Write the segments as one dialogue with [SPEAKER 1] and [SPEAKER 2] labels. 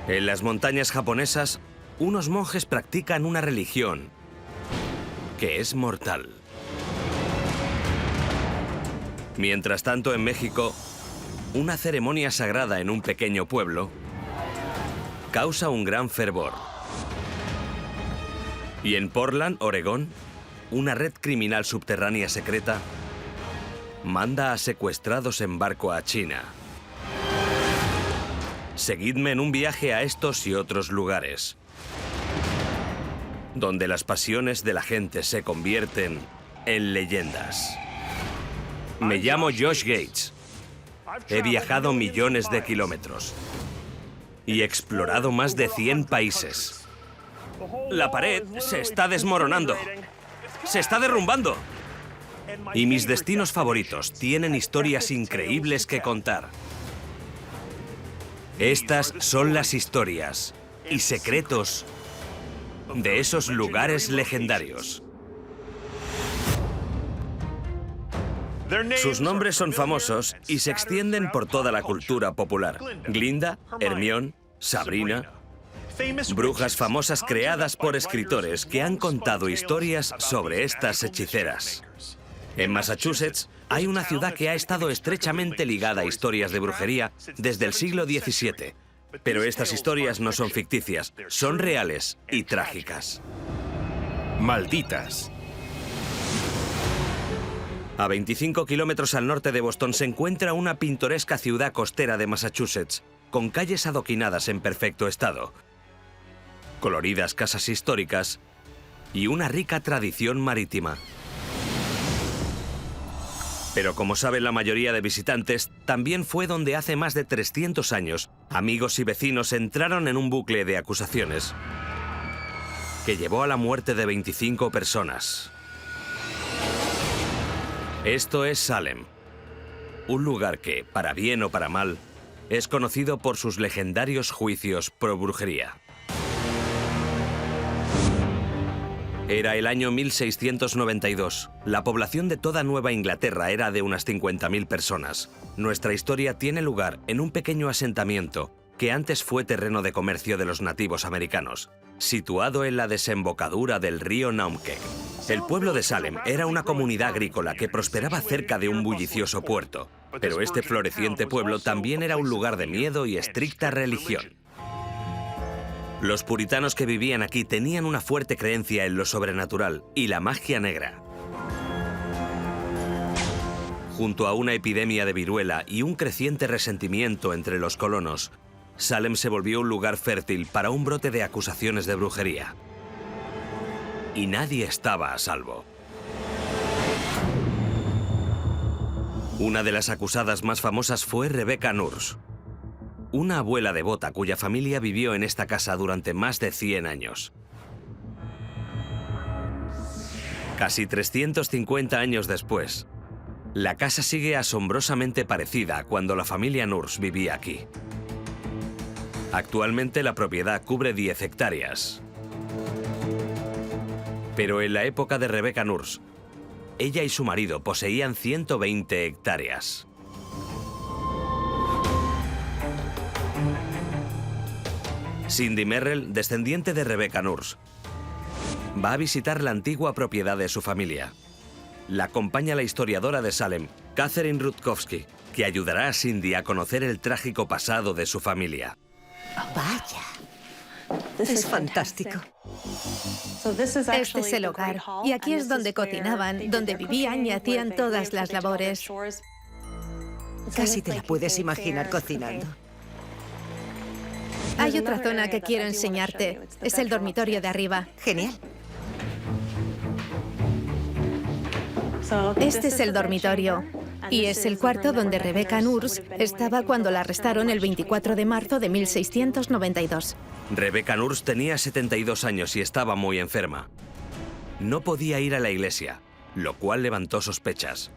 [SPEAKER 1] En las montañas japonesas, unos monjes practican una religión que es mortal. Mientras tanto, en México, una ceremonia sagrada en un pequeño pueblo causa un gran fervor. Y en Portland, Oregón, una red criminal subterránea secreta manda a secuestrados en barco a China. Seguidme en un viaje a estos y otros lugares, donde las pasiones de la gente se convierten en leyendas. Me llamo Josh Gates. He viajado millones de kilómetros y explorado más de 100 países. La pared se está desmoronando. ¡Se está derrumbando! Y mis destinos favoritos tienen historias increíbles que contar. Estas son las historias y secretos de esos lugares legendarios. Sus nombres son famosos y se extienden por toda la cultura popular. Glinda, Hermione, Sabrina. Brujas famosas creadas por escritores que han contado historias sobre estas hechiceras. En Massachusetts hay una ciudad que ha estado estrechamente ligada a historias de brujería desde el siglo XVII. Pero estas historias no son ficticias, son reales y trágicas.
[SPEAKER 2] Malditas.
[SPEAKER 1] A 25 kilómetros al norte de Boston se encuentra una pintoresca ciudad costera de Massachusetts, con calles adoquinadas en perfecto estado, coloridas casas históricas y una rica tradición marítima. Pero como saben la mayoría de visitantes, también fue donde hace más de 300 años amigos y vecinos entraron en un bucle de acusaciones que llevó a la muerte de 25 personas. Esto es Salem, un lugar que, para bien o para mal, es conocido por sus legendarios juicios pro brujería. Era el año 1692. La población de toda Nueva Inglaterra era de unas 50.000 personas. Nuestra historia tiene lugar en un pequeño asentamiento que antes fue terreno de comercio de los nativos americanos, situado en la desembocadura del río Naumkeag. El pueblo de Salem era una comunidad agrícola que prosperaba cerca de un bullicioso puerto, pero este floreciente pueblo también era un lugar de miedo y estricta religión. Los puritanos que vivían aquí tenían una fuerte creencia en lo sobrenatural y la magia negra. Junto a una epidemia de viruela y un creciente resentimiento entre los colonos, Salem se volvió un lugar fértil para un brote de acusaciones de brujería. Y nadie estaba a salvo. Una de las acusadas más famosas fue Rebecca Nurse, una abuela devota cuya familia vivió en esta casa durante más de 100 años. Casi 350 años después, la casa sigue asombrosamente parecida a cuando la familia Nurse vivía aquí. Actualmente la propiedad cubre 10 hectáreas. Pero en la época de Rebecca Nurse, ella y su marido poseían 120 hectáreas. Cindy Merrill, descendiente de Rebecca Nurse, va a visitar la antigua propiedad de su familia. La acompaña la historiadora de Salem, Catherine Rutkowski, que ayudará a Cindy a conocer el trágico pasado de su familia.
[SPEAKER 3] Vaya, es fantástico.
[SPEAKER 4] Este es el hogar, y aquí es donde cocinaban, donde vivían y hacían todas las labores.
[SPEAKER 3] Casi te la puedes imaginar cocinando.
[SPEAKER 4] Hay otra zona que quiero enseñarte. Es el dormitorio de arriba.
[SPEAKER 3] Genial.
[SPEAKER 4] Este es el dormitorio. Y es el cuarto donde Rebecca Nurse estaba cuando la arrestaron el 24 de marzo de 1692.
[SPEAKER 1] Rebecca Nurse tenía 72 años y estaba muy enferma. No podía ir a la iglesia, lo cual levantó sospechas.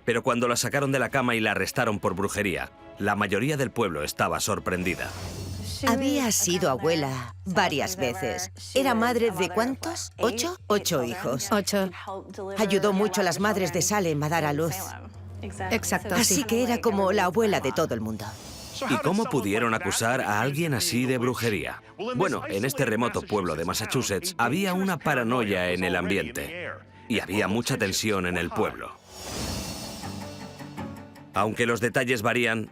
[SPEAKER 1] Pero cuando la sacaron de la cama y la arrestaron por brujería, la mayoría del pueblo estaba sorprendida.
[SPEAKER 3] Había sido abuela varias veces. ¿Era madre de cuántos? ¿8? 8 hijos.
[SPEAKER 4] 8.
[SPEAKER 3] Ayudó mucho a las madres de Salem a dar a luz.
[SPEAKER 4] Exacto,
[SPEAKER 3] Así
[SPEAKER 4] sí.
[SPEAKER 3] que era como la abuela de todo el mundo.
[SPEAKER 1] ¿Y cómo pudieron acusar a alguien así de brujería? Bueno, en este remoto pueblo de Massachusetts había una paranoia en el ambiente y había mucha tensión en el pueblo. Aunque los detalles varían,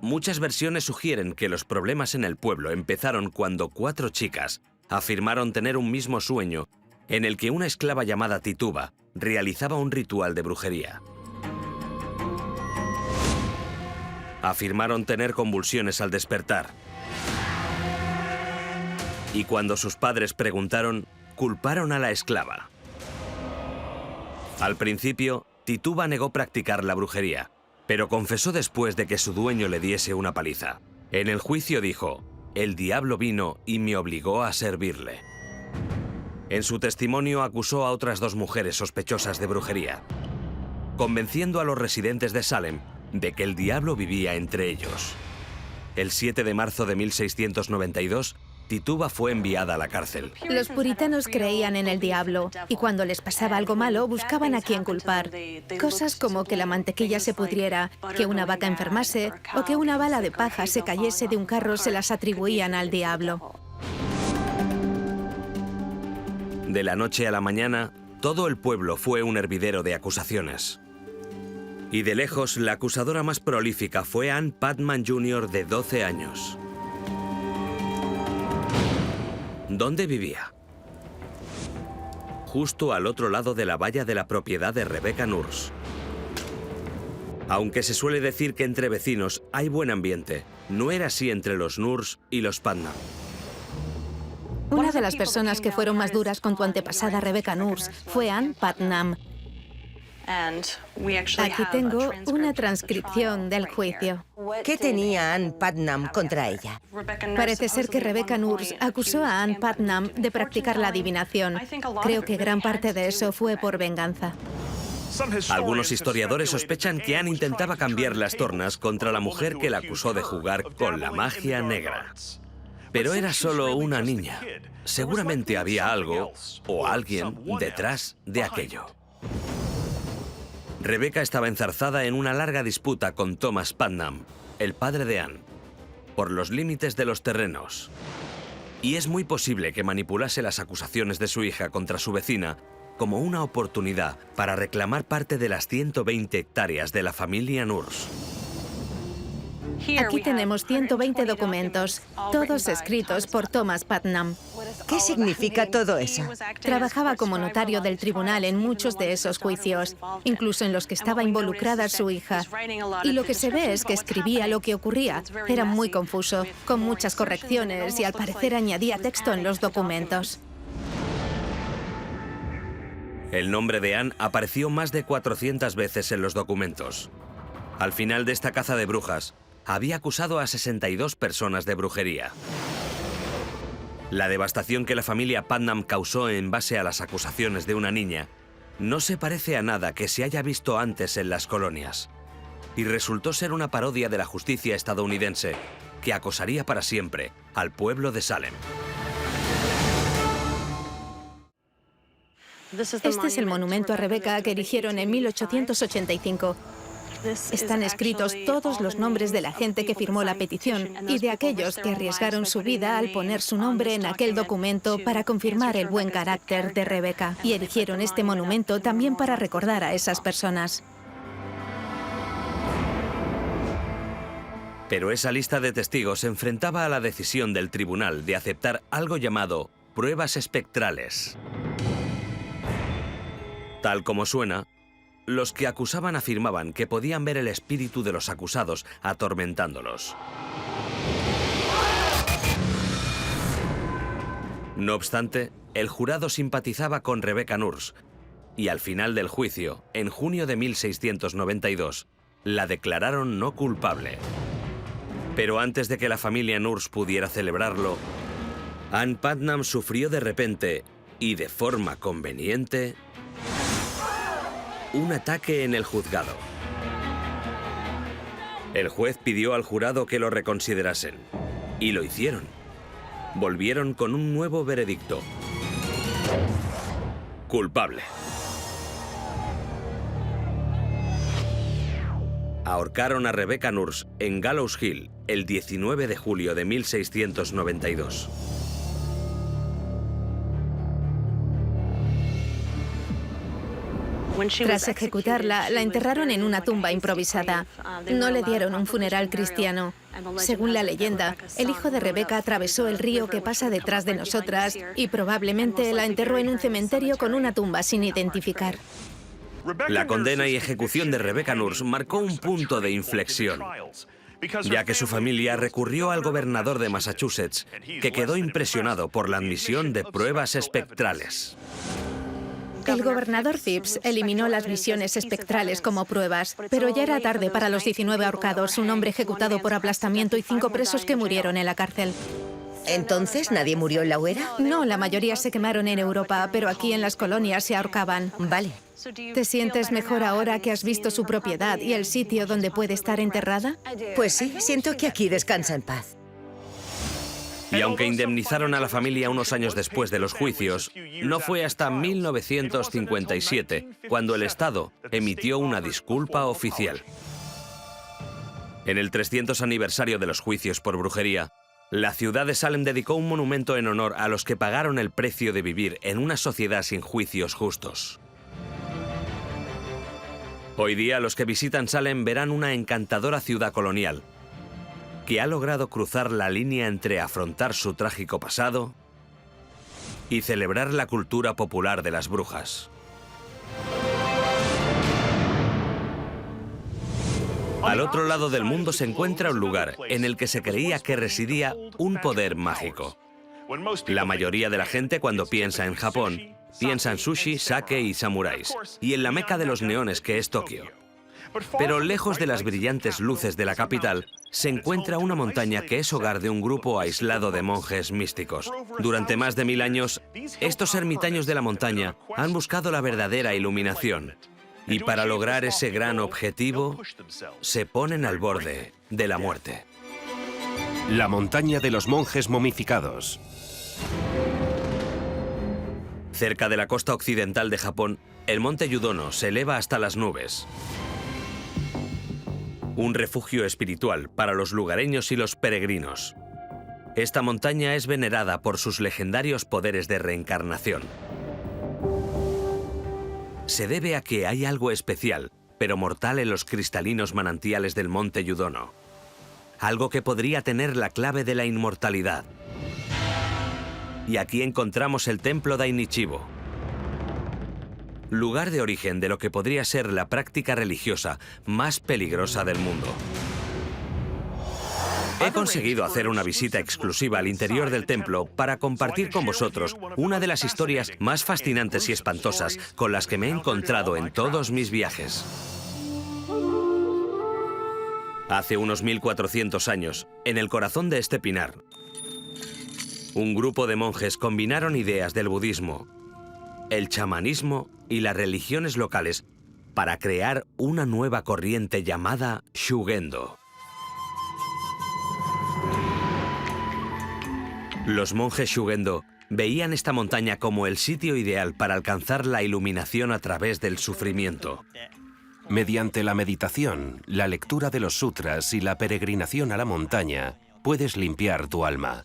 [SPEAKER 1] muchas versiones sugieren que los problemas en el pueblo empezaron cuando 4 chicas afirmaron tener un mismo sueño en el que una esclava llamada Tituba realizaba un ritual de brujería. Afirmaron tener convulsiones al despertar. Y cuando sus padres preguntaron, culparon a la esclava. Al principio, Tituba negó practicar la brujería, pero confesó después de que su dueño le diese una paliza. En el juicio dijo, «El diablo vino y me obligó a servirle». En su testimonio acusó a otras 2 mujeres sospechosas de brujería, convenciendo a los residentes de Salem de que el diablo vivía entre ellos. El 7 de marzo de 1692, Tituba fue enviada a la cárcel.
[SPEAKER 4] Los puritanos creían en el diablo y cuando les pasaba algo malo buscaban a quién culpar. Cosas como que la mantequilla se pudriera, que una vaca enfermase o que una bala de paja se cayese de un carro se las atribuían al diablo.
[SPEAKER 1] De la noche a la mañana, todo el pueblo fue un hervidero de acusaciones. Y de lejos, la acusadora más prolífica fue Ann Putnam Jr. de 12 años. ¿Dónde vivía? Justo al otro lado de la valla de la propiedad de Rebecca Nurse. Aunque se suele decir que entre vecinos hay buen ambiente, no era así entre los Nurse y los Putnam.
[SPEAKER 4] Una de las personas que fueron más duras con tu antepasada Rebecca Nurse fue Ann Putnam. Aquí tengo una transcripción del juicio.
[SPEAKER 3] ¿Qué tenía Ann Putnam contra ella?
[SPEAKER 4] Parece ser que Rebecca Nurse acusó a Ann Putnam de practicar la adivinación. Creo que gran parte de eso fue por venganza.
[SPEAKER 1] Algunos historiadores sospechan que Ann intentaba cambiar las tornas contra la mujer que la acusó de jugar con la magia negra. Pero era solo una niña. Seguramente había algo o alguien detrás de aquello. Rebecca estaba enzarzada en una larga disputa con Thomas Putnam, el padre de Ann, por los límites de los terrenos. Y es muy posible que manipulase las acusaciones de su hija contra su vecina como una oportunidad para reclamar parte de las 120 hectáreas de la familia Nurse.
[SPEAKER 4] Aquí tenemos 120 documentos, todos escritos por Thomas Putnam.
[SPEAKER 3] ¿Qué significa todo eso?
[SPEAKER 4] Trabajaba como notario del tribunal en muchos de esos juicios, incluso en los que estaba involucrada su hija. Y lo que se ve es que escribía lo que ocurría. Era muy confuso, con muchas correcciones y al parecer añadía texto en los documentos.
[SPEAKER 1] El nombre de Ann apareció más de 400 veces en los documentos. Al final de esta caza de brujas, había acusado a 62 personas de brujería. La devastación que la familia Putnam causó en base a las acusaciones de una niña no se parece a nada que se haya visto antes en las colonias, y resultó ser una parodia de la justicia estadounidense que acosaría para siempre al pueblo de Salem.
[SPEAKER 4] Este es el monumento a Rebecca que erigieron en 1885. Están escritos todos los nombres de la gente que firmó la petición y de aquellos que arriesgaron su vida al poner su nombre en aquel documento para confirmar el buen carácter de Rebecca. Y erigieron este monumento también para recordar a esas personas.
[SPEAKER 1] Pero esa lista de testigos se enfrentaba a la decisión del tribunal de aceptar algo llamado pruebas espectrales. Tal como suena, los que acusaban afirmaban que podían ver el espíritu de los acusados atormentándolos. No obstante, el jurado simpatizaba con Rebecca Nurse y al final del juicio, en junio de 1692, la declararon no culpable. Pero antes de que la familia Nurse pudiera celebrarlo, Ann Putnam sufrió de repente y de forma conveniente un ataque en el juzgado. El juez pidió al jurado que lo reconsiderasen, y lo hicieron. Volvieron con un nuevo veredicto. Culpable. ahorcaron a Rebecca Nurse en Gallows Hill el 19 de julio de 1692.
[SPEAKER 4] Tras ejecutarla, la enterraron en una tumba improvisada. No le dieron un funeral cristiano. Según la leyenda, el hijo de Rebeca atravesó el río que pasa detrás de nosotras y probablemente la enterró en un cementerio con una tumba sin identificar.
[SPEAKER 1] La condena y ejecución de Rebecca Nurse marcó un punto de inflexión, ya que su familia recurrió al gobernador de Massachusetts, que quedó impresionado por la admisión de pruebas espectrales.
[SPEAKER 4] El gobernador Phips eliminó las visiones espectrales como pruebas, pero ya era tarde para los 19 ahorcados, un hombre ejecutado por aplastamiento y 5 presos que murieron en la cárcel.
[SPEAKER 3] ¿Entonces nadie murió en la hoguera?
[SPEAKER 4] No, la mayoría se quemaron en Europa, pero aquí en las colonias se ahorcaban.
[SPEAKER 3] Vale.
[SPEAKER 4] ¿Te sientes mejor ahora que has visto su propiedad y el sitio donde puede estar enterrada?
[SPEAKER 3] Pues sí, siento que aquí descansa en paz.
[SPEAKER 1] Y aunque indemnizaron a la familia unos años después de los juicios, no fue hasta 1957 cuando el Estado emitió una disculpa oficial. En el 300 aniversario de los juicios por brujería, la ciudad de Salem dedicó un monumento en honor a los que pagaron el precio de vivir en una sociedad sin juicios justos. Hoy día los que visitan Salem verán una encantadora ciudad colonial que ha logrado cruzar la línea entre afrontar su trágico pasado y celebrar la cultura popular de las brujas. Al otro lado del mundo se encuentra un lugar en el que se creía que residía un poder mágico. La mayoría de la gente cuando piensa en Japón, piensa en sushi, sake y samuráis, y en la meca de los neones que es Tokio. Pero lejos de las brillantes luces de la capital, se encuentra una montaña que es hogar de un grupo aislado de monjes místicos. Durante más de 1000 años, estos ermitaños de la montaña han buscado la verdadera iluminación. Y para lograr ese gran objetivo, se ponen al borde de la muerte.
[SPEAKER 2] La montaña de los monjes momificados.
[SPEAKER 1] Cerca de la costa occidental de Japón, el monte Yudono se eleva hasta las nubes. Un refugio espiritual para los lugareños y los peregrinos. Esta montaña es venerada por sus legendarios poderes de reencarnación. Se debe a que hay algo especial, pero mortal en los cristalinos manantiales del monte Yudono. Algo que podría tener la clave de la inmortalidad. Y aquí encontramos el templo Dainichibo, lugar de origen de lo que podría ser la práctica religiosa más peligrosa del mundo. He conseguido hacer una visita exclusiva al interior del templo para compartir con vosotros una de las historias más fascinantes y espantosas con las que me he encontrado en todos mis viajes. Hace unos 1400 años, en el corazón de este pinar, un grupo de monjes combinaron ideas del budismo, el chamanismo y las religiones locales para crear una nueva corriente llamada Shugendo. Los monjes Shugendo veían esta montaña como el sitio ideal para alcanzar la iluminación a través del sufrimiento.
[SPEAKER 2] Mediante la meditación, la lectura de los sutras y la peregrinación a la montaña, puedes limpiar tu alma.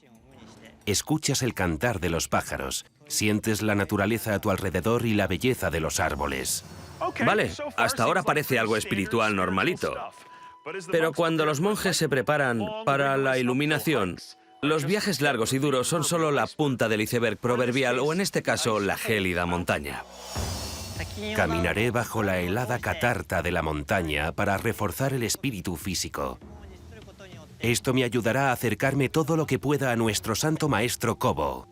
[SPEAKER 2] Escuchas el cantar de los pájaros, sientes la naturaleza a tu alrededor y la belleza de los árboles.
[SPEAKER 1] Vale, hasta ahora parece algo espiritual normalito. Pero cuando los monjes se preparan para la iluminación, los viajes largos y duros son solo la punta del iceberg proverbial o en este caso la gélida montaña.
[SPEAKER 2] Caminaré bajo la helada catarata de la montaña para reforzar el espíritu físico. Esto me ayudará a acercarme todo lo que pueda a nuestro santo maestro Kobo.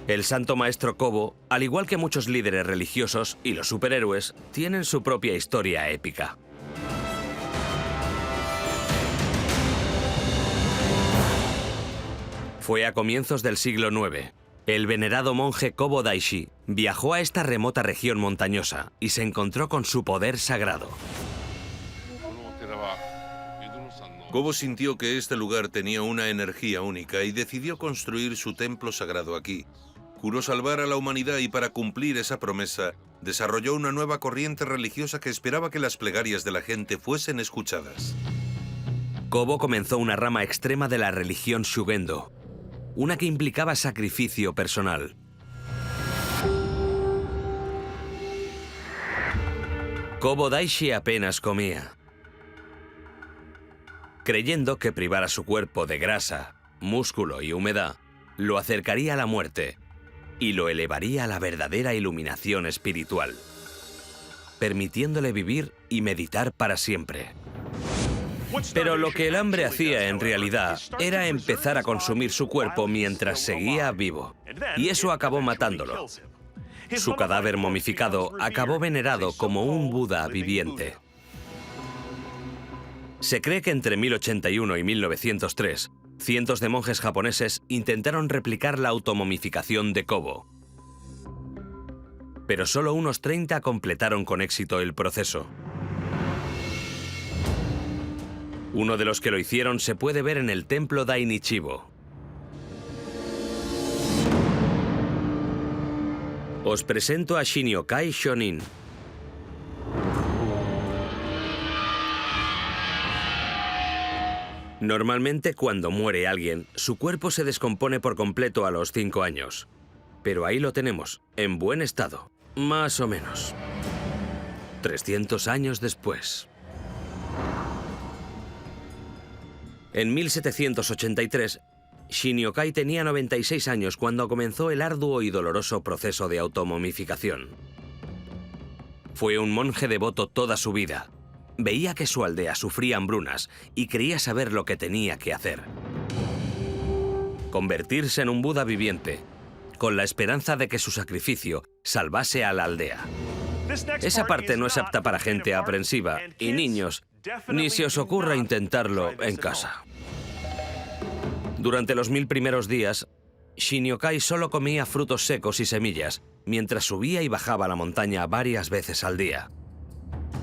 [SPEAKER 1] El santo maestro Kobo, al igual que muchos líderes religiosos y los superhéroes, tienen su propia historia épica. Fue a comienzos del siglo IX. El venerado monje Kobo Daishi viajó a esta remota región montañosa y se encontró con su poder sagrado.
[SPEAKER 5] Kobo sintió que este lugar tenía una energía única y decidió construir su templo sagrado aquí. Juró salvar a la humanidad y para cumplir esa promesa, desarrolló una nueva corriente religiosa que esperaba que las plegarias de la gente fuesen escuchadas.
[SPEAKER 1] Kobo comenzó una rama extrema de la religión Shugendo, una que implicaba sacrificio personal. Kobo Daishi apenas comía, creyendo que privar a su cuerpo de grasa, músculo y humedad lo acercaría a la muerte y lo elevaría a la verdadera iluminación espiritual, permitiéndole vivir y meditar para siempre. Pero lo que el hambre hacía en realidad era empezar a consumir su cuerpo mientras seguía vivo, y eso acabó matándolo. Su cadáver momificado acabó venerado como un Buda viviente. Se cree que entre 1081 y 1903, cientos de monjes japoneses intentaron replicar la automomificación de Kobo. Pero solo unos 30 completaron con éxito el proceso. Uno de los que lo hicieron se puede ver en el templo Dainichibo. Os presento a Shinyokai Shonin. Normalmente, cuando muere alguien, su cuerpo se descompone por completo a los 5 años. Pero ahí lo tenemos, en buen estado, más o menos. 300 años después. En 1783, Shinyokai tenía 96 años cuando comenzó el arduo y doloroso proceso de automomificación. Fue un monje devoto toda su vida. Veía que su aldea sufría hambrunas y quería saber lo que tenía que hacer. Convertirse en un Buda viviente, con la esperanza de que su sacrificio salvase a la aldea. Esa parte no es apta para gente aprensiva y niños, ni se os ocurra intentarlo en casa. Durante los 1000 primeros días, Shinyokai solo comía frutos secos y semillas, mientras subía y bajaba la montaña varias veces al día.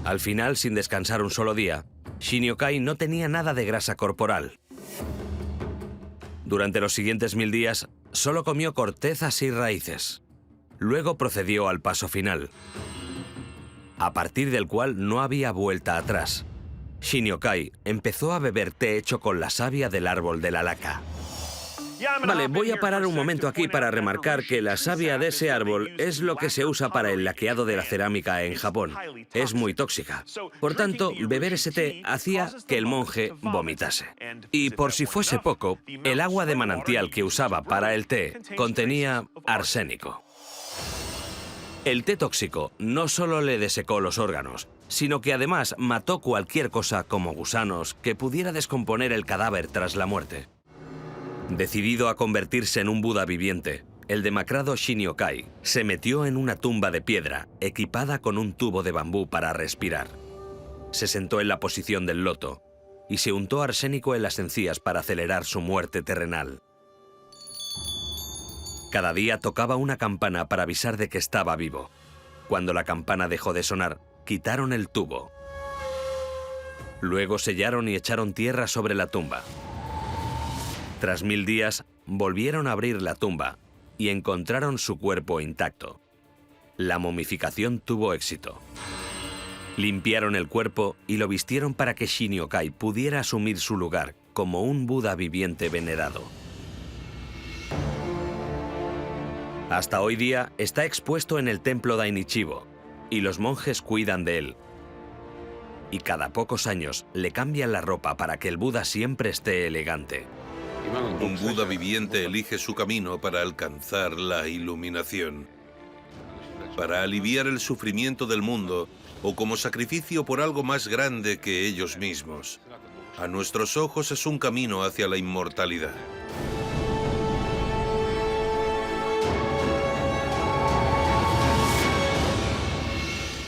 [SPEAKER 1] Al final, sin descansar un solo día, Shinyokai no tenía nada de grasa corporal. Durante los siguientes 1000 días, solo comió cortezas y raíces. Luego procedió al paso final, a partir del cual no había vuelta atrás. Shinyokai empezó a beber té hecho con la savia del árbol de la laca. Vale, voy a parar un momento aquí para remarcar que la savia de ese árbol es lo que se usa para el laqueado de la cerámica en Japón. Es muy tóxica. Por tanto, beber ese té hacía que el monje vomitase. Y por si fuese poco, el agua de manantial que usaba para el té contenía arsénico. El té tóxico no solo le desecó los órganos, sino que además mató cualquier cosa como gusanos que pudiera descomponer el cadáver tras la muerte. Decidido a convertirse en un Buda viviente, el demacrado Shinyokai se metió en una tumba de piedra equipada con un tubo de bambú para respirar. Se sentó en la posición del loto y se untó arsénico en las encías para acelerar su muerte terrenal. Cada día tocaba una campana para avisar de que estaba vivo. Cuando la campana dejó de sonar, quitaron el tubo. Luego sellaron y echaron tierra sobre la tumba. Tras 1000 días, volvieron a abrir la tumba y encontraron su cuerpo intacto. La momificación tuvo éxito. Limpiaron el cuerpo y lo vistieron para que Shinyokai pudiera asumir su lugar como un Buda viviente venerado. Hasta hoy día está expuesto en el templo Dainichibo y los monjes cuidan de él. Y cada pocos años le cambian la ropa para que el Buda siempre esté elegante.
[SPEAKER 5] Un Buda viviente elige su camino para alcanzar la iluminación, para aliviar el sufrimiento del mundo o como sacrificio por algo más grande que ellos mismos. A nuestros ojos es un camino hacia la inmortalidad.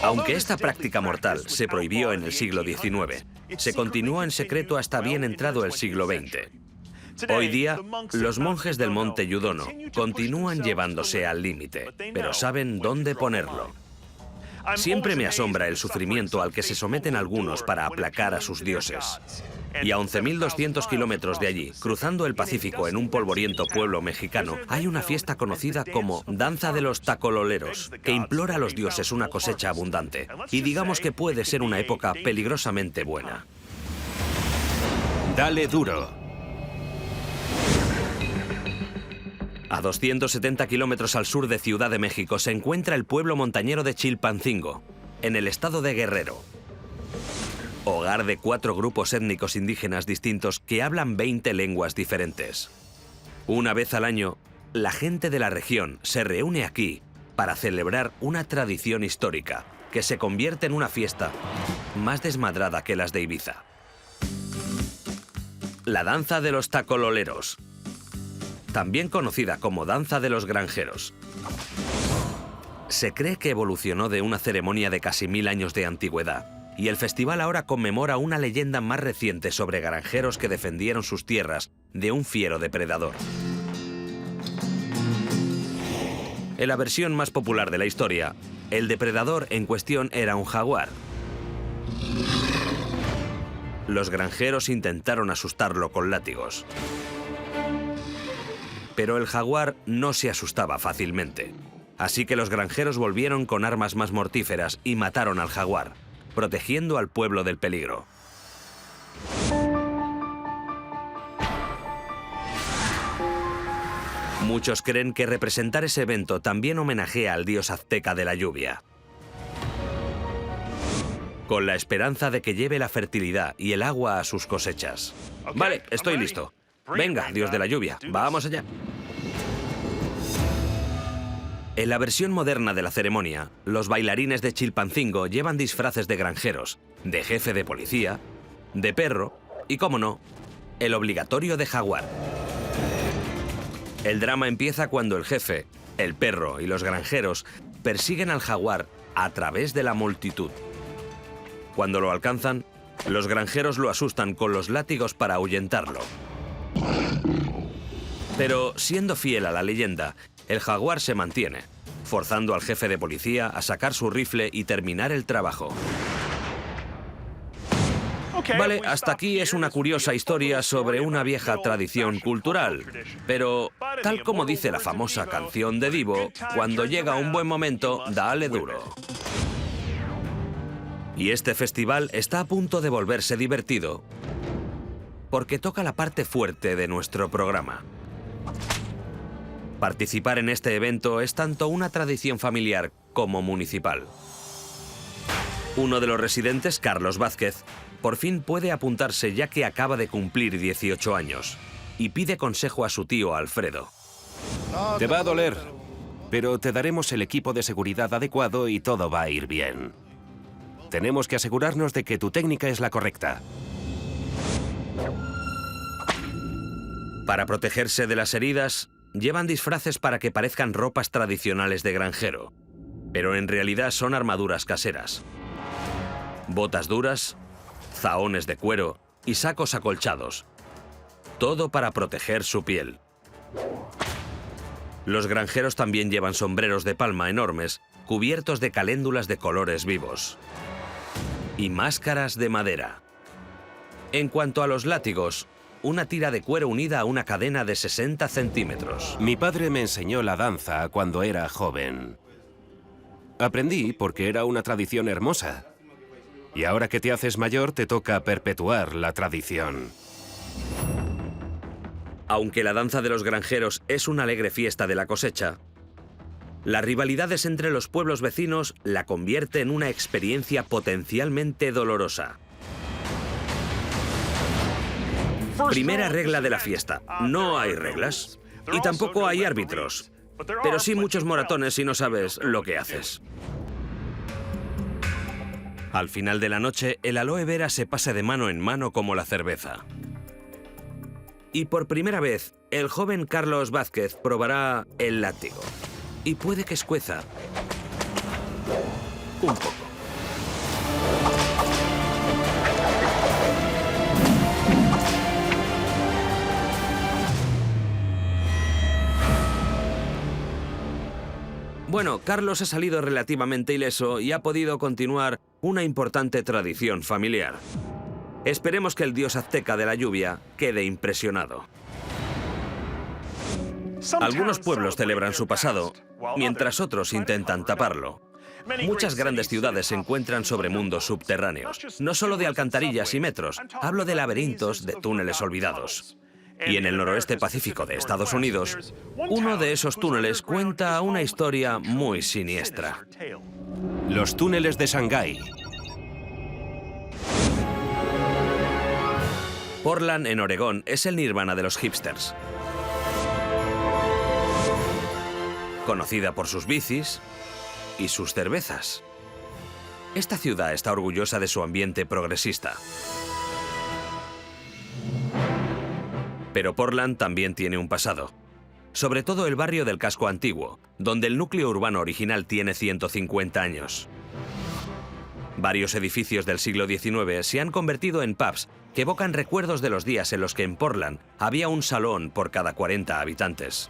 [SPEAKER 1] Aunque esta práctica mortal se prohibió en el siglo XIX, se continuó en secreto hasta bien entrado el siglo XX. Hoy día, los monjes del monte Yudono continúan llevándose al límite, pero saben dónde ponerlo. Siempre me asombra el sufrimiento al que se someten algunos para aplacar a sus dioses. Y a 11.200 kilómetros de allí, cruzando el Pacífico en un polvoriento pueblo mexicano, hay una fiesta conocida como Danza de los Tacololeros, que implora a los dioses una cosecha abundante. Y digamos que puede ser una época peligrosamente buena.
[SPEAKER 2] Dale duro.
[SPEAKER 1] A 270 kilómetros al sur de Ciudad de México se encuentra el pueblo montañero de Chilpancingo, en el estado de Guerrero. Hogar de 4 grupos étnicos indígenas distintos que hablan 20 lenguas diferentes. Una vez al año, la gente de la región se reúne aquí para celebrar una tradición histórica que se convierte en una fiesta más desmadrada que las de Ibiza. La danza de los tacololeros, también conocida como danza de los granjeros. Se cree que evolucionó de una ceremonia de casi 1000 años de antigüedad, y el festival ahora conmemora una leyenda más reciente sobre granjeros que defendieron sus tierras de un fiero depredador. En la versión más popular de la historia, el depredador en cuestión era un jaguar. Los granjeros intentaron asustarlo con látigos. Pero el jaguar no se asustaba fácilmente. Así que los granjeros volvieron con armas más mortíferas y mataron al jaguar, protegiendo al pueblo del peligro. Muchos creen que representar ese evento también homenajea al dios azteca de la lluvia, con la esperanza de que lleve la fertilidad y el agua a sus cosechas. Vale, estoy listo. Venga, dios de la lluvia, vamos allá. En la versión moderna de la ceremonia, los bailarines de Chilpancingo llevan disfraces de granjeros, de jefe de policía, de perro y, cómo no, el obligatorio de jaguar. El drama empieza cuando el jefe, el perro y los granjeros persiguen al jaguar a través de la multitud. Cuando lo alcanzan, los granjeros lo asustan con los látigos para ahuyentarlo. Pero, siendo fiel a la leyenda, el jaguar se mantiene, forzando al jefe de policía a sacar su rifle y terminar el trabajo. Vale, hasta aquí es una curiosa historia sobre una vieja tradición cultural. Pero, tal como dice la famosa canción de Divo, cuando llega un buen momento, dale duro. Y este festival está a punto de volverse divertido, porque toca la parte fuerte de nuestro programa. Participar en este evento es tanto una tradición familiar como municipal. Uno de los residentes, Carlos Vázquez, por fin puede apuntarse ya que acaba de cumplir 18 años y pide consejo a su tío Alfredo.
[SPEAKER 2] Te va a doler, pero te daremos el equipo de seguridad adecuado y todo va a ir bien. Tenemos que asegurarnos de que tu técnica es la correcta.
[SPEAKER 1] Para protegerse de las heridas, llevan disfraces para que parezcan ropas tradicionales de granjero, pero en realidad son armaduras caseras. Botas duras, zahones de cuero y sacos acolchados. Todo para proteger su piel. Los granjeros también llevan sombreros de palma enormes, cubiertos de caléndulas de colores vivos. Y máscaras de madera. En cuanto a los látigos, una tira de cuero unida a una cadena de 60 centímetros.
[SPEAKER 2] Mi padre me enseñó la danza cuando era joven. Aprendí porque era una tradición hermosa. Y ahora que te haces mayor, te toca perpetuar la tradición.
[SPEAKER 1] Aunque la danza de los granjeros es una alegre fiesta de la cosecha, las rivalidades entre los pueblos vecinos la convierte en una experiencia potencialmente dolorosa. Primera regla de la fiesta: no hay reglas. Y tampoco hay árbitros. Pero sí muchos moratones si no sabes lo que haces. Al final de la noche, el aloe vera se pasa de mano en mano como la cerveza. Y por primera vez, el joven Carlos Vázquez probará el látigo. Y puede que escueza un poco. Bueno, Carlos ha salido relativamente ileso y ha podido continuar una importante tradición familiar. Esperemos que el dios azteca de la lluvia quede impresionado. Algunos pueblos celebran su pasado, mientras otros intentan taparlo. Muchas grandes ciudades se encuentran sobre mundos subterráneos, no solo de alcantarillas y metros, hablo de laberintos, de túneles olvidados. Y en el noroeste pacífico de Estados Unidos, uno de esos túneles cuenta una historia muy siniestra.
[SPEAKER 2] Los túneles de Shanghái.
[SPEAKER 1] Portland, en Oregón, es el Nirvana de los hipsters. Conocida por sus bicis y sus cervezas. Esta ciudad está orgullosa de su ambiente progresista. Pero Portland también tiene un pasado. Sobre todo el barrio del casco antiguo, donde el núcleo urbano original tiene 150 años. Varios edificios del siglo XIX se han convertido en pubs que evocan recuerdos de los días en los que en Portland había un salón por cada 40 habitantes.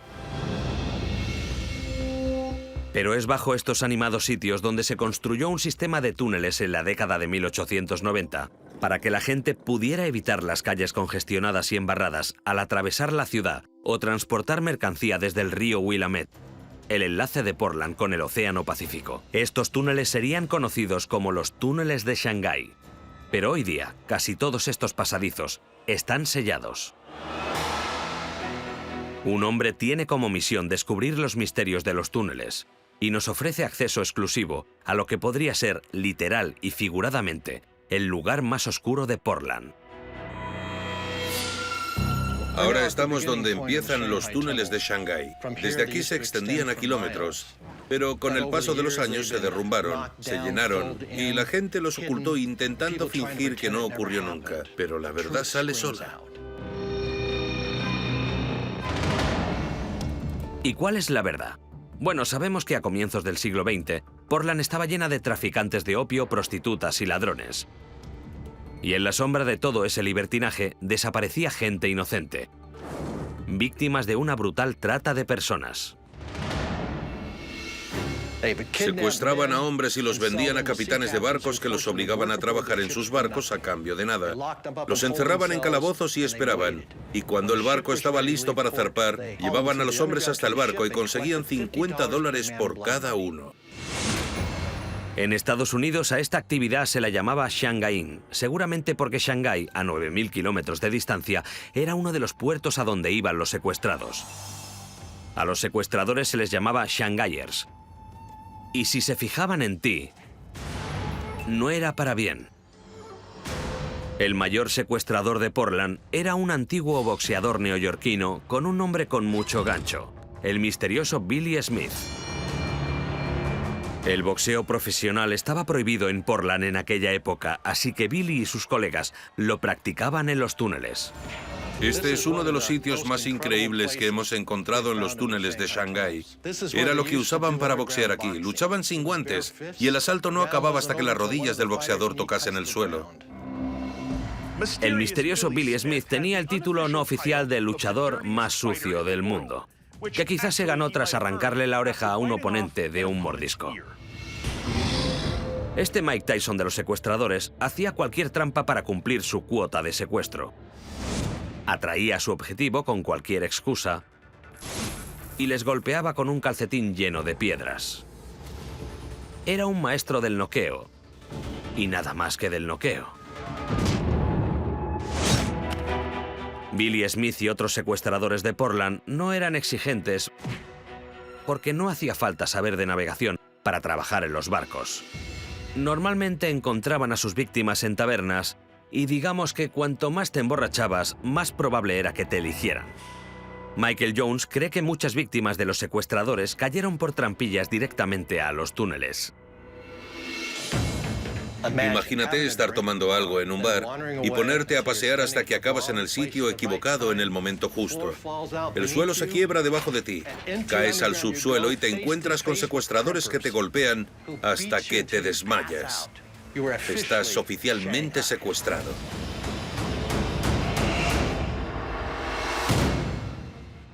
[SPEAKER 1] Pero es bajo estos animados sitios donde se construyó un sistema de túneles en la década de 1890 para que la gente pudiera evitar las calles congestionadas y embarradas al atravesar la ciudad o transportar mercancía desde el río Willamette, el enlace de Portland con el Océano Pacífico. Estos túneles serían conocidos como los túneles de Shanghái. Pero hoy día, casi todos estos pasadizos están sellados. Un hombre tiene como misión descubrir los misterios de los túneles y nos ofrece acceso exclusivo a lo que podría ser, literal y figuradamente, el lugar más oscuro de Portland.
[SPEAKER 5] Ahora estamos donde empiezan los túneles de Shanghái. Desde aquí se extendían a kilómetros, pero con el paso de los años se derrumbaron, se llenaron y la gente los ocultó intentando fingir que no ocurrió nunca. Pero la verdad sale sola.
[SPEAKER 1] ¿Y cuál es la verdad? Bueno, sabemos que a comienzos del siglo XX, Portland estaba llena de traficantes de opio, prostitutas y ladrones. Y en la sombra de todo ese libertinaje desaparecía gente inocente, víctimas de una brutal trata de personas.
[SPEAKER 5] Secuestraban a hombres y los vendían a capitanes de barcos que los obligaban a trabajar en sus barcos a cambio de nada. Los encerraban en calabozos y esperaban. Y cuando el barco estaba listo para zarpar, llevaban a los hombres hasta el barco y conseguían $50 por cada uno.
[SPEAKER 1] En Estados Unidos a esta actividad se la llamaba Shanghaiing, seguramente porque Shanghái, a 9.000 kilómetros de distancia, era uno de los puertos a donde iban los secuestrados. A los secuestradores se les llamaba Shanghaiers. Y si se fijaban en ti, no era para bien. El mayor secuestrador de Portland era un antiguo boxeador neoyorquino con un nombre con mucho gancho, el misterioso Billy Smith. El boxeo profesional estaba prohibido en Portland en aquella época, así que Billy y sus colegas lo practicaban en los túneles.
[SPEAKER 5] Este es uno de los sitios más increíbles que hemos encontrado en los túneles de Shanghái. Era lo que usaban para boxear aquí. Luchaban sin guantes y el asalto no acababa hasta que las rodillas del boxeador tocasen el suelo.
[SPEAKER 1] El misterioso Billy Smith tenía el título no oficial de luchador más sucio del mundo, que quizás se ganó tras arrancarle la oreja a un oponente de un mordisco. Este Mike Tyson de los secuestradores hacía cualquier trampa para cumplir su cuota de secuestro. Atraía a su objetivo con cualquier excusa y les golpeaba con un calcetín lleno de piedras. Era un maestro del noqueo y nada más que del noqueo. Billy Smith y otros secuestradores de Portland no eran exigentes porque no hacía falta saber de navegación para trabajar en los barcos. Normalmente encontraban a sus víctimas en tabernas y digamos que cuanto más te emborrachabas, más probable era que te eligieran. Michael Jones cree que muchas víctimas de los secuestradores cayeron por trampillas directamente a los túneles.
[SPEAKER 5] Imagínate estar tomando algo en un bar y ponerte a pasear hasta que acabas en el sitio equivocado en el momento justo. El suelo se quiebra debajo de ti, caes al subsuelo y te encuentras con secuestradores que te golpean hasta que te desmayas. Estás oficialmente secuestrado.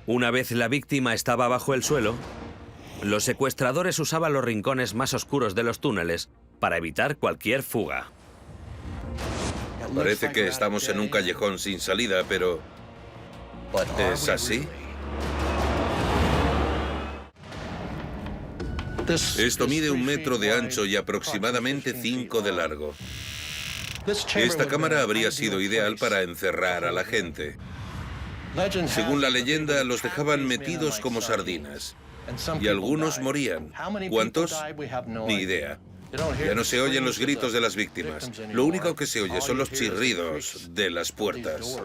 [SPEAKER 1] Una vez la víctima estaba bajo el suelo, Los secuestradores usaban los rincones más oscuros de los túneles para evitar cualquier fuga.
[SPEAKER 5] Parece que estamos en un callejón sin salida, pero ¿es así? Esto mide 1 metro de ancho y aproximadamente 5 de largo. Esta cámara habría sido ideal para encerrar a la gente. Según la leyenda, los dejaban metidos como sardinas. Y algunos morían. ¿Cuántos? Ni idea. Ya no se oyen los gritos de las víctimas. Lo único que se oye son los chirridos de las puertas.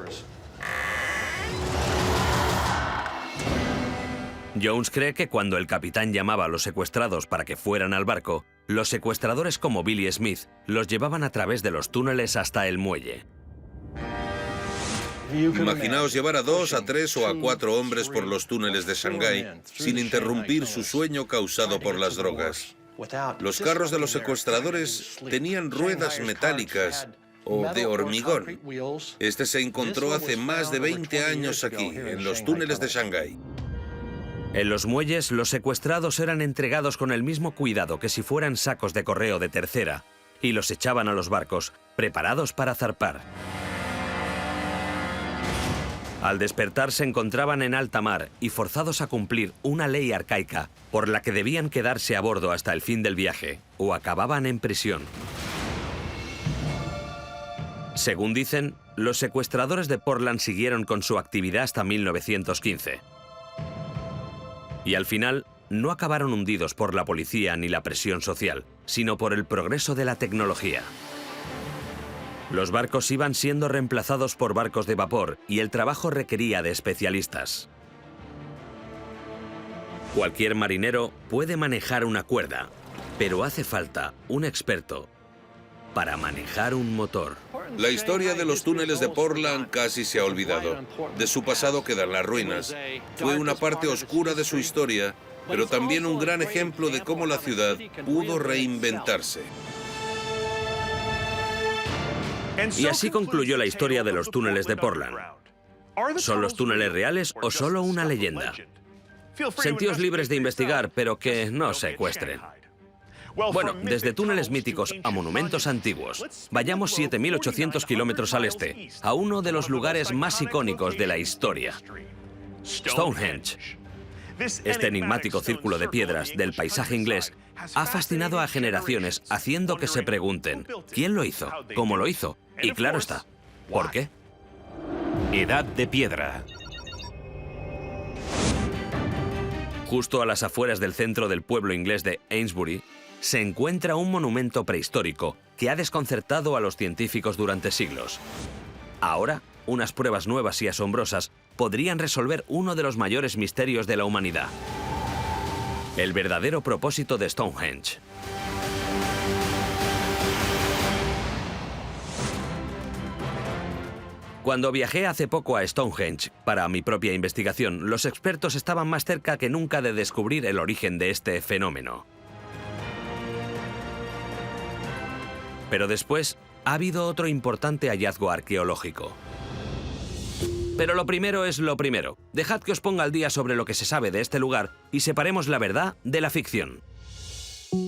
[SPEAKER 1] Jones cree que cuando el capitán llamaba a los secuestrados para que fueran al barco, los secuestradores como Billy Smith los llevaban a través de los túneles hasta el muelle.
[SPEAKER 5] Imaginaos llevar a 2, a 3 o a 4 hombres por los túneles de Shanghái sin interrumpir su sueño causado por las drogas. Los carros de los secuestradores tenían ruedas metálicas o de hormigón. Este se encontró hace más de 20 años aquí, en los túneles de Shanghái.
[SPEAKER 1] En los muelles, los secuestrados eran entregados con el mismo cuidado que si fueran sacos de correo de tercera, y los echaban a los barcos, preparados para zarpar. Al despertar se encontraban en alta mar y forzados a cumplir una ley arcaica por la que debían quedarse a bordo hasta el fin del viaje, o acababan en prisión. Según dicen, los secuestradores de Portland siguieron con su actividad hasta 1915. Y al final, no acabaron hundidos por la policía ni la presión social, sino por el progreso de la tecnología. Los barcos iban siendo reemplazados por barcos de vapor y el trabajo requería de especialistas. Cualquier marinero puede manejar una cuerda, pero hace falta un experto para manejar un motor.
[SPEAKER 5] La historia de los túneles de Portland casi se ha olvidado. De su pasado quedan las ruinas. Fue una parte oscura de su historia, pero también un gran ejemplo de cómo la ciudad pudo reinventarse.
[SPEAKER 1] Y así concluyó la historia de los túneles de Portland. ¿Son los túneles reales o solo una leyenda? Sentíos libres de investigar, pero que no secuestren. Bueno, desde túneles míticos a monumentos antiguos, vayamos 7.800 kilómetros al este, a uno de los lugares más icónicos de la historia, Stonehenge. Este enigmático círculo de piedras del paisaje inglés ha fascinado a generaciones, haciendo que se pregunten ¿quién lo hizo? ¿Cómo lo hizo? Y claro está, ¿por qué?
[SPEAKER 2] Edad de piedra.
[SPEAKER 1] Justo a las afueras del centro del pueblo inglés de Amesbury, se encuentra un monumento prehistórico que ha desconcertado a los científicos durante siglos. Ahora, unas pruebas nuevas y asombrosas podrían resolver uno de los mayores misterios de la humanidad: el verdadero propósito de Stonehenge. Cuando viajé hace poco a Stonehenge para mi propia investigación, los expertos estaban más cerca que nunca de descubrir el origen de este fenómeno. Pero después ha habido otro importante hallazgo arqueológico. Pero lo primero es lo primero. Dejad que os ponga al día sobre lo que se sabe de este lugar y separemos la verdad de la ficción.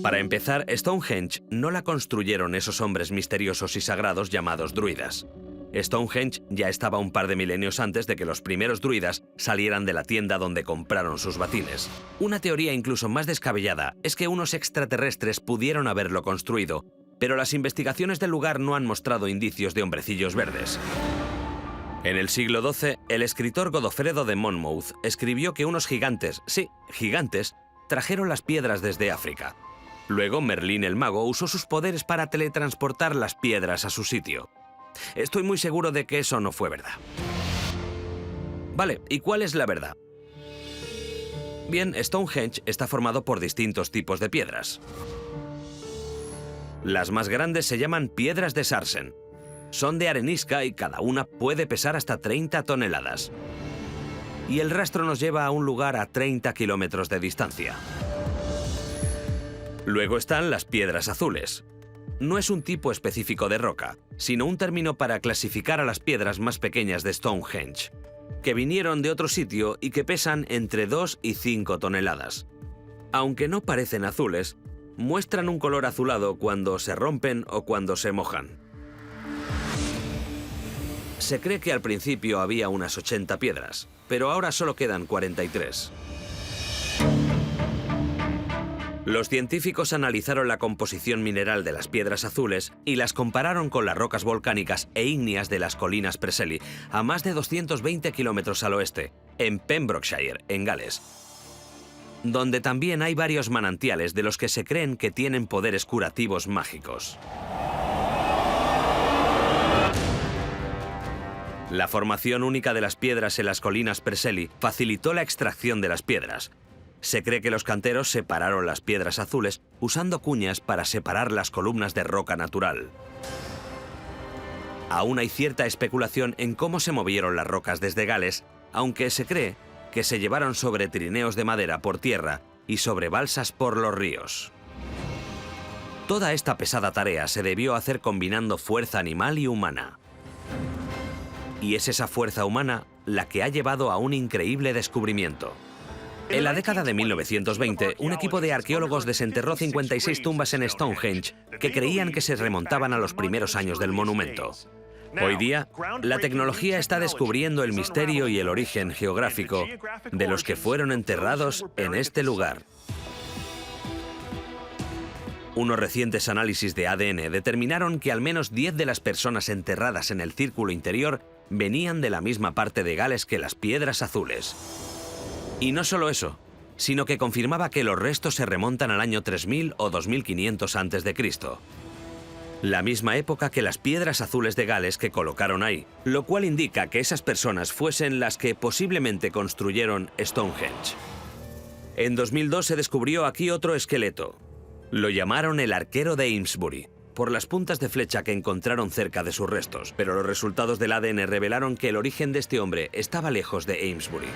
[SPEAKER 1] Para empezar, Stonehenge no la construyeron esos hombres misteriosos y sagrados llamados druidas. Stonehenge ya estaba un par de milenios antes de que los primeros druidas salieran de la tienda donde compraron sus batines. Una teoría incluso más descabellada es que unos extraterrestres pudieron haberlo construido, pero las investigaciones del lugar no han mostrado indicios de hombrecillos verdes. En el siglo XII, el escritor Godofredo de Monmouth escribió que unos gigantes, sí, gigantes, trajeron las piedras desde África. Luego, Merlín el mago usó sus poderes para teletransportar las piedras a su sitio. Estoy muy seguro de que eso no fue verdad. Vale, ¿y cuál es la verdad? Bien, Stonehenge está formado por distintos tipos de piedras. Las más grandes se llaman piedras de Sarsen. Son de arenisca y cada una puede pesar hasta 30 toneladas. Y el rastro nos lleva a un lugar a 30 kilómetros de distancia. Luego están las piedras azules. No es un tipo específico de roca, sino un término para clasificar a las piedras más pequeñas de Stonehenge, que vinieron de otro sitio y que pesan entre 2 y 5 toneladas. Aunque no parecen azules, muestran un color azulado cuando se rompen o cuando se mojan. Se cree que al principio había unas 80 piedras, pero ahora solo quedan 43. Los científicos analizaron la composición mineral de las piedras azules y las compararon con las rocas volcánicas e ígneas de las colinas Preseli, a más de 220 kilómetros al oeste, en Pembrokeshire, en Gales, donde también hay varios manantiales de los que se creen que tienen poderes curativos mágicos. La formación única de las piedras en las colinas Preseli facilitó la extracción de las piedras. Se cree que los canteros separaron las piedras azules usando cuñas para separar las columnas de roca natural. Aún hay cierta especulación en cómo se movieron las rocas desde Gales, aunque se cree que se llevaron sobre trineos de madera por tierra y sobre balsas por los ríos. Toda esta pesada tarea se debió hacer combinando fuerza animal y humana. Y es esa fuerza humana la que ha llevado a un increíble descubrimiento. En la década de 1920, un equipo de arqueólogos desenterró 56 tumbas en Stonehenge que creían que se remontaban a los primeros años del monumento. Hoy día, la tecnología está descubriendo el misterio y el origen geográfico de los que fueron enterrados en este lugar. Unos recientes análisis de ADN determinaron que al menos 10 de las personas enterradas en el círculo interior venían de la misma parte de Gales que las piedras azules. Y no solo eso, sino que confirmaba que los restos se remontan al año 3000 o 2500 a.C., la misma época que las piedras azules de Gales que colocaron ahí, lo cual indica que esas personas fuesen las que posiblemente construyeron Stonehenge. En 2002 se descubrió aquí otro esqueleto. Lo llamaron el arquero de Amesbury, por las puntas de flecha que encontraron cerca de sus restos, pero los resultados del ADN revelaron que el origen de este hombre estaba lejos de Amesbury.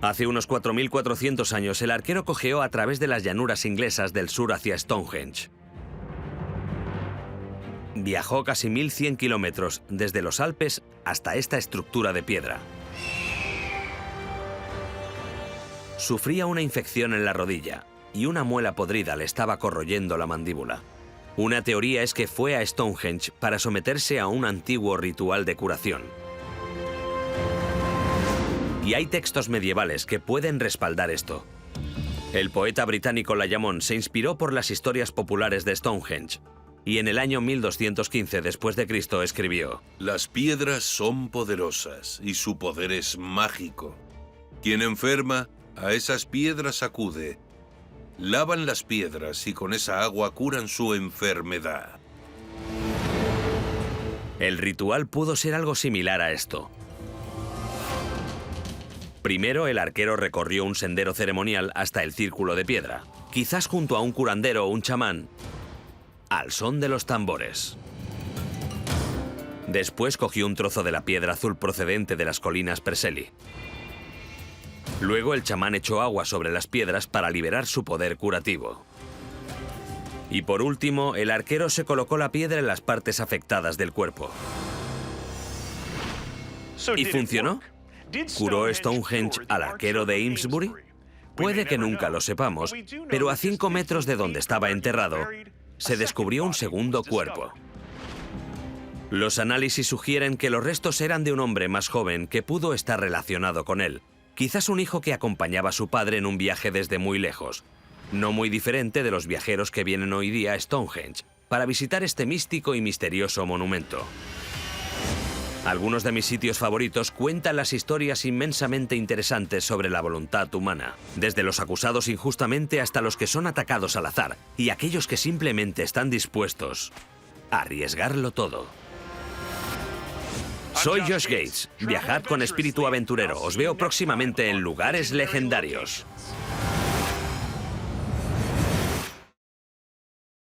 [SPEAKER 1] Hace unos 4.400 años, el arquero cojeó a través de las llanuras inglesas del sur hacia Stonehenge. Viajó casi 1.100 kilómetros desde los Alpes hasta esta estructura de piedra. Sufría una infección en la rodilla y una muela podrida le estaba corroyendo la mandíbula. Una teoría es que fue a Stonehenge para someterse a un antiguo ritual de curación. Y hay textos medievales que pueden respaldar esto. El poeta británico Layamón se inspiró por las historias populares de Stonehenge y en el año 1215 después de Cristo escribió:
[SPEAKER 5] Las piedras son poderosas y su poder es mágico. Quien enferma, a esas piedras acude. Lavan las piedras y con esa agua curan su enfermedad.
[SPEAKER 1] El ritual pudo ser algo similar a esto. Primero, el arquero recorrió un sendero ceremonial hasta el círculo de piedra, quizás junto a un curandero o un chamán, al son de los tambores. Después cogió un trozo de la piedra azul procedente de las colinas Preseli. Luego el chamán echó agua sobre las piedras para liberar su poder curativo. Y por último, el arquero se colocó la piedra en las partes afectadas del cuerpo. ¿Y funcionó? ¿Curó Stonehenge al arquero de Amesbury? Puede que nunca lo sepamos, pero a 5 metros de donde estaba enterrado, se descubrió un segundo cuerpo. Los análisis sugieren que los restos eran de un hombre más joven que pudo estar relacionado con él, quizás un hijo que acompañaba a su padre en un viaje desde muy lejos, no muy diferente de los viajeros que vienen hoy día a Stonehenge para visitar este místico y misterioso monumento. Algunos de mis sitios favoritos cuentan las historias inmensamente interesantes sobre la voluntad humana, desde los acusados injustamente hasta los que son atacados al azar y aquellos que simplemente están dispuestos a arriesgarlo todo. Soy Josh Gates. Viajad con espíritu aventurero. Os veo próximamente en lugares legendarios.